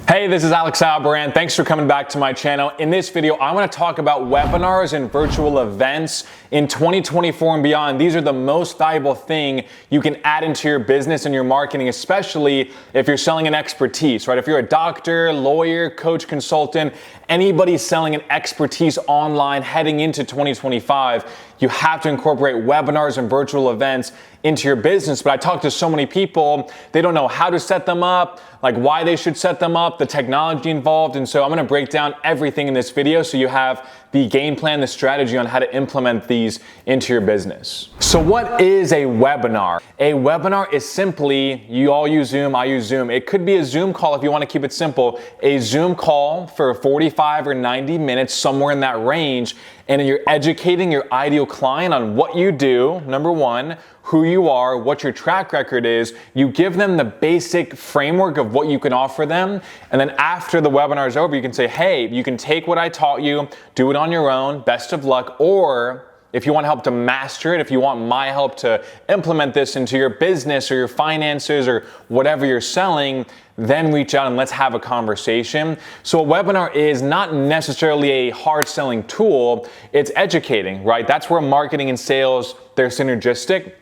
Hey, this is Alex Albaran. Thanks for coming back to my channel. In this video, I want to talk about webinars and virtual events in 2024 and beyond. These are the most valuable thing you can add into your business and your marketing, especially if you're selling an expertise, right? If you're a doctor, lawyer, coach, consultant, anybody selling an expertise online heading into 2025, you have to incorporate webinars and virtual events into your business. But I talk to so many people, they don't know how to set them up, like why they should set them up, the technology involved. And so I'm gonna break down everything in this video so you have the game plan, the strategy on how to implement these into your business. So what is a webinar? A webinar is simply, you all use Zoom, I use Zoom. It could be a Zoom call if you want to keep it simple, a Zoom call for 45 or 90 minutes, somewhere in that range, and you're educating your ideal client on what you do, number one, who you are, what your track record is. You give them the basic framework of what you can offer them. And then after the webinar is over, you can say, hey, you can take what I taught you, do it on your own, best of luck. Or if you want help to master it, if you want my help to implement this into your business or your finances or whatever you're selling, then reach out and let's have a conversation. So a webinar is not necessarily a hard selling tool, it's educating, right? That's where marketing and sales, they're synergistic.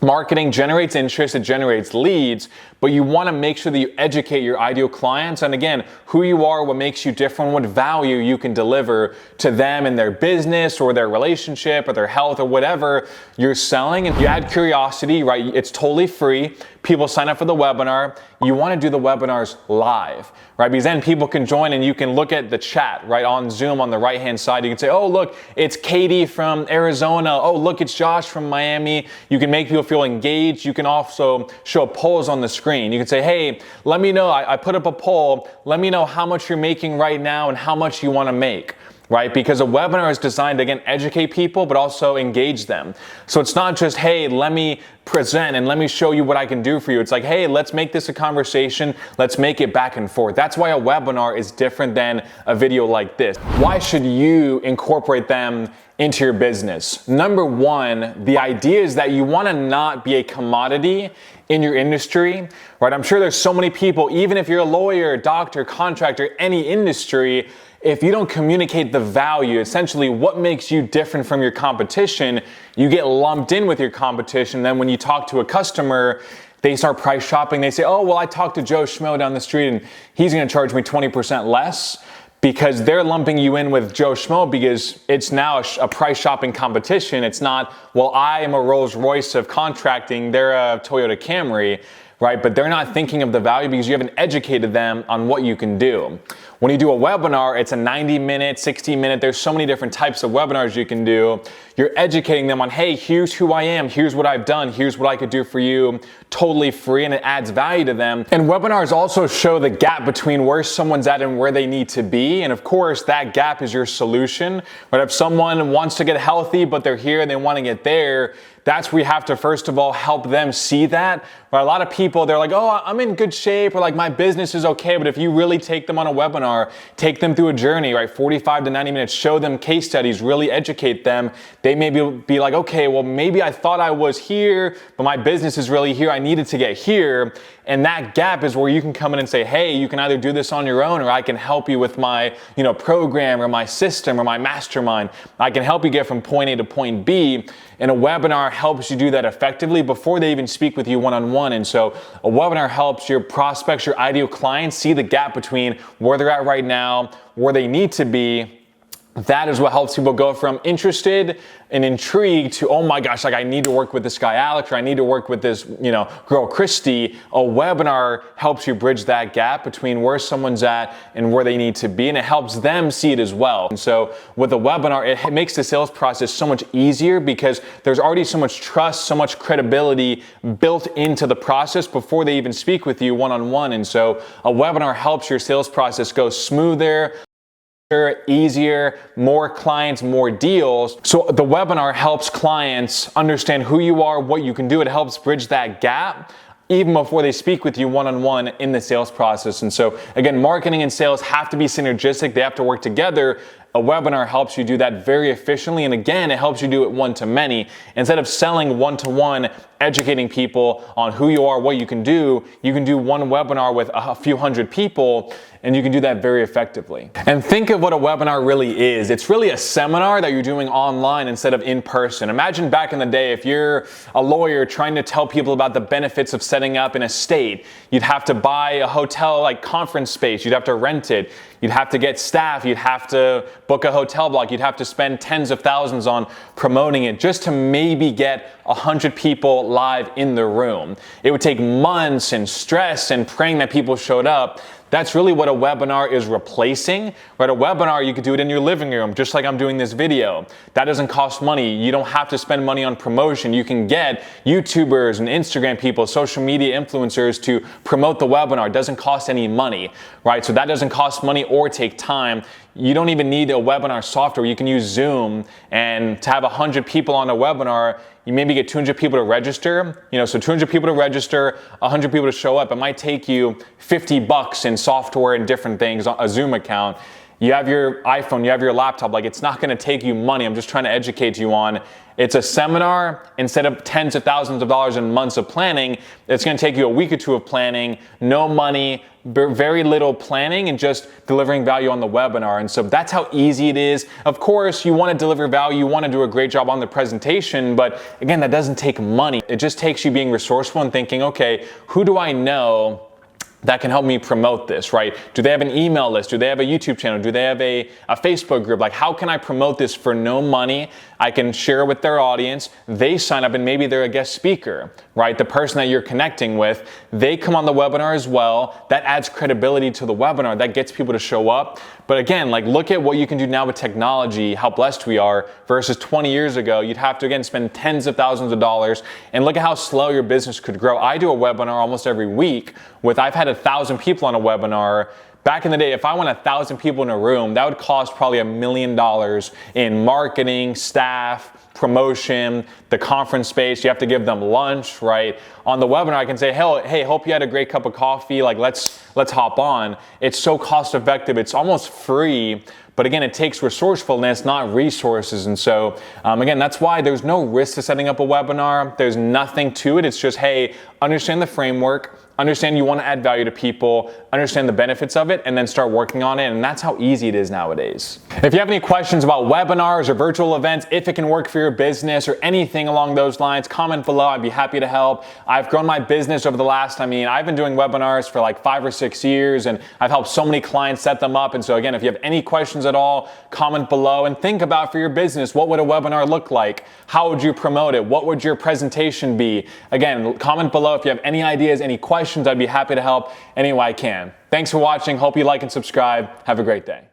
Marketing generates interest, it generates leads, but you want to make sure that you educate your ideal clients. And again, who you are, what makes you different, what value you can deliver to them in their business or their relationship or their health or whatever you're selling. And if you add curiosity, right, it's totally free. People sign up for the webinar. You want to do the webinars live, right? Because then people can join and you can look at the chat, right, on Zoom on the right-hand side. You can say, oh, look, it's Katie from Arizona. Oh, look, it's Josh from Miami. You can make people feel engaged. You can also show polls on the screen. You can say, hey, let me know. I put up a poll. Let me know how much you're making right now and how much you want to make. Right? Because a webinar is designed to, again, educate people, but also engage them. So it's not just, hey, let me present and let me show you what I can do for you. It's like, hey, let's make this a conversation. Let's make it back and forth. That's why a webinar is different than a video like this. Why should you incorporate them into your business? Number one, the idea is that you want to not be a commodity in your industry, right? I'm sure there's so many people, even if you're a lawyer, doctor, contractor, any industry, if you don't communicate the value, essentially what makes you different from your competition, you get lumped in with your competition. Then when you talk to a customer, they start price shopping. They say, oh, well, I talked to Joe Schmo down the street and he's going to charge me 20% less, because they're lumping you in with Joe Schmo because it's now a price shopping competition. It's not, well, I am a Rolls Royce of contracting, they're a Toyota Camry, right? But they're not thinking of the value because you haven't educated them on what you can do. When you do a webinar, it's a 90-minute, 60-minute, there's so many different types of webinars you can do. You're educating them on, hey, here's who I am, here's what I've done, here's what I could do for you, totally free, and it adds value to them. And webinars also show the gap between where someone's at and where they need to be. And of course, that gap is your solution. But if someone wants to get healthy, but they're here and they want to get there, that's where you have to, first of all, help them see that. Right? A lot of people, they're like, oh, I'm in good shape, or like my business is okay. But if you really take them on a webinar, take them through a journey, right? 45 to 90 minutes, show them case studies, really educate them. They may be like, okay, well, maybe I thought I was here, but my business is really here. I needed to get here. And that gap is where you can come in and say, hey, you can either do this on your own, or I can help you with my, program or my system or my mastermind. I can help you get from point A to point B. And a webinar helps you do that effectively before they even speak with you one-on-one. And so a webinar helps your prospects, your ideal clients, see the gap between where they're at right now, where they need to be. That is what helps people go from interested and intrigued to, oh my gosh, like I need to work with this guy Alex, or I need to work with this, girl Christy. A webinar helps you bridge that gap between where someone's at and where they need to be, and it helps them see it as well. And so with a webinar, it makes the sales process so much easier because there's already so much trust, so much credibility built into the process before they even speak with you one-on-one. And so a webinar helps your sales process go smoother, easier, more clients, more deals. So the webinar helps clients understand who you are, what you can do. It helps bridge that gap even before they speak with you one-on-one in the sales process. And so again, marketing and sales have to be synergistic. They have to work together. a webinar helps you do that very efficiently. And again, it helps you do it one-to-many. Instead of selling one-to-one, educating people on who you are, what you can do one webinar with a few hundred people, and you can do that very effectively. And think of what a webinar really is. It's really a seminar that you're doing online instead of in person. Imagine back in the day, if you're a lawyer trying to tell people about the benefits of setting up an estate, you'd have to buy a hotel like conference space, you'd have to rent it, you'd have to get staff, you'd have to book a hotel block, you'd have to spend tens of thousands on promoting it just to maybe get 100 people live in the room. It would take months and stress and praying that people showed up. That's really what a webinar is replacing. Right? A webinar, you could do it in your living room, just like I'm doing this video. That doesn't cost money. You don't have to spend money on promotion. You can get YouTubers and Instagram people, social media influencers to promote the webinar. It doesn't cost any money, right? So that doesn't cost money or take time. You don't even need a webinar software. You can use Zoom, and to have 100 people on a webinar, you maybe get 200 people to register, so 200 people to register, 100 people to show up. It might take you $50 in software and different things, a Zoom account. You have your iPhone, you have your laptop, like it's not gonna take you money. I'm just trying to educate you on, it's a seminar. Instead of tens of thousands of dollars and months of planning, it's gonna take you a week or two of planning, no money, very little planning, and just delivering value on the webinar. And so that's how easy it is. Of course, you wanna deliver value, you wanna do a great job on the presentation, but again, that doesn't take money. It just takes you being resourceful and thinking, okay, who do I know that can help me promote this, right? Do they have an email list? Do they have a YouTube channel? Do they have a Facebook group? Like, how can I promote this for no money? I can share with their audience. They sign up and maybe they're a guest speaker, right? The person that you're connecting with, they come on the webinar as well. That adds credibility to the webinar. That gets people to show up. But again, like, look at what you can do now with technology, how blessed we are, versus 20 years ago. You'd have to, again, spend tens of thousands of dollars, and look at how slow your business could grow. I do a webinar almost every week I've had 1,000 people on a webinar. Back in the day, if I want 1,000 people in a room, that would cost probably $1 million in marketing, staff, promotion, the conference space. You have to give them lunch, right? On the webinar, I can say, hey, hope you had a great cup of coffee. Like, let's hop on. It's so cost effective. It's almost free. But again, it takes resourcefulness, not resources. And so, again, that's why there's no risk to setting up a webinar. There's nothing to it. It's just, hey, understand the framework, understand you want to add value to people, understand the benefits of it, and then start working on it. And that's how easy it is nowadays. If you have any questions about webinars or virtual events, if it can work for your business or anything along those lines, comment below. I'd be happy to help. I've grown my business over the last, I've been doing webinars for like 5 or 6 years, and I've helped so many clients set them up. And so again, if you have any questions at all, comment below and think about for your business, what would a webinar look like? How would you promote it? What would your presentation be? Again, comment below if you have any ideas, any questions. I'd be happy to help any way I can. Thanks for watching. Hope you like and subscribe. Have a great day.